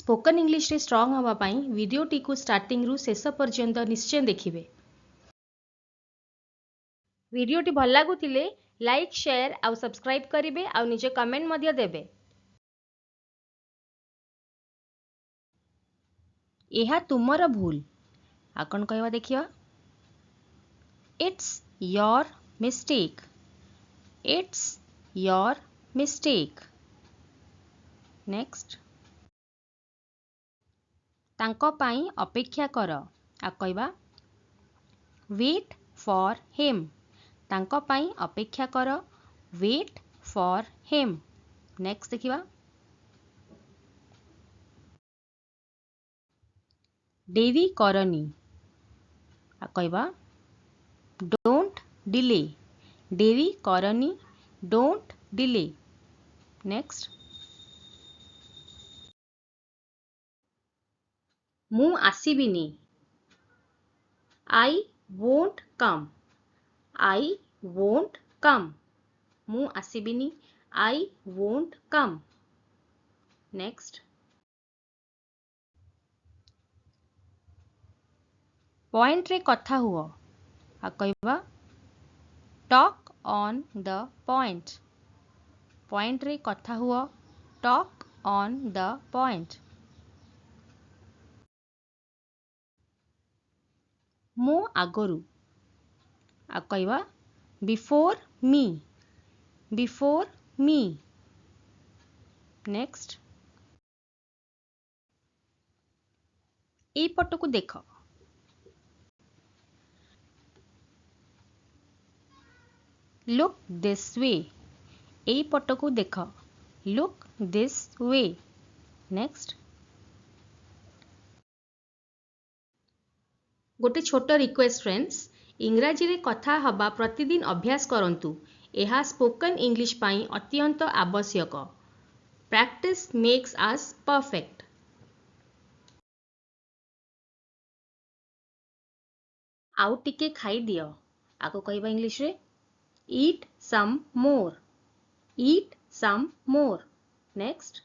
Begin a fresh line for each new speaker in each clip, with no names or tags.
Spoken English रे strong हवा पाई वीडियोटी को स्टार्टिंग रु शेष पर्यंत निश्चय देखिए। वीडियोटी भल लगुले लाइक शेयर आउ सब्सक्राइब करेंगे आउ निजे कमेंट मध्य देबे। यह तुमर भूल आकन कहवा देखिया। It's your mistake. It's your mistake. Next तांको पाई अपेक्षा कर आ कहवा वेट फॉर हिम। तांको पाई अपेक्षा कर वेट फॉर हिम। नेक्स्ट देखिवा डेरी करनी आ कहवा डोंट डिले। डेरी करनी डोंट डिले। नेक्स्ट मु आसीबिनी I won't come. I won't come. मु आसीबिनी I won't come. Next point रे कथा हुआ आ कहवा talk on the point. Point रे कथा हुआ टॉक ऑन द पॉइंट। मो आगरू आ कहवा before me. Before me. Next ए पट को देख लुक दिस वे। ए पट को देख लुक दिस वे। नेक्स्ट गोटे छोट रिक्वेस्ट फ्रेंड्स इंग्राजी रे कथा हबा प्रतिदिन अभ्यास करंतु। एहा स्पोकन इंग्लिश पाई अत्यंत आवश्यक। Practice makes us perfect. आउ टिके खाई दियो आको कहबा इंग्लिश रे ईट सम मोर। ईट सम मोर। नेक्स्ट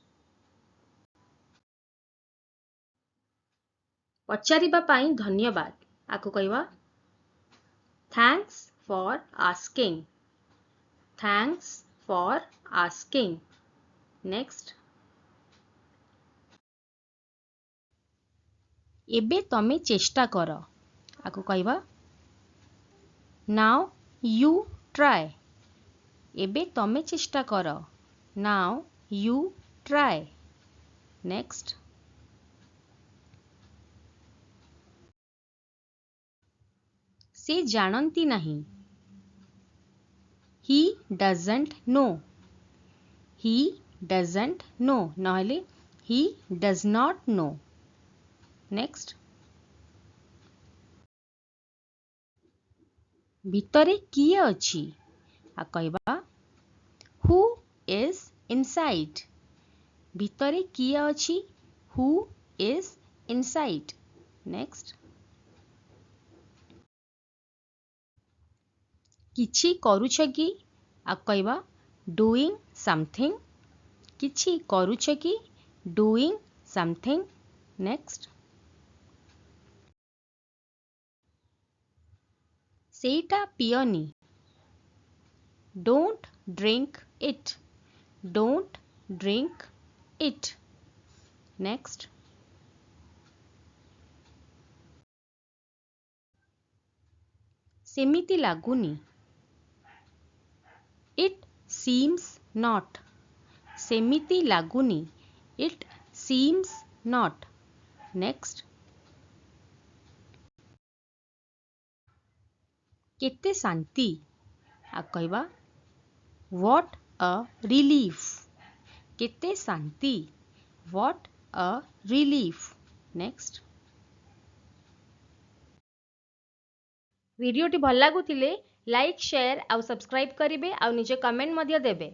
पचारिबा पाई धन्यवाद आको कहबा thanks for asking. Thanks for asking. Next एबे तमे चेष्टा कर आको कहबा नाउ यू ट्राई। एबे तमे चेष्टा कर नाउ यू ट्राई। नेक्स्ट से जानती नहीं। He doesn't know. He doesn't know नहले he does not know. Next भितरे किए अछि आ कहबा हु इज इनसाइड। भितरे किए अछि हु इज इनसाइड। नेक्स्ट किछि करूछ कि आ कहबा डूइंग समथिंग। किछि करूछ कि डूइंग समथिंग। नेक्स्ट सेटा पियोनी don't drink it. Don't drink it. Next सेमिति लागुनी इट सीम्स नॉट। सेमिति लागुनी इट सीम्स नॉट। नेक्स्ट केते शांति आ कहबा व्हाट अ रिलीफ। केते शांति व्हाट अ रिलीफ। नेक्स्ट वीडियोटी भल लगुले लाइक शेयर आउ सब्सक्राइब करेंगे आउ निजे कमेंट मध्य देबे।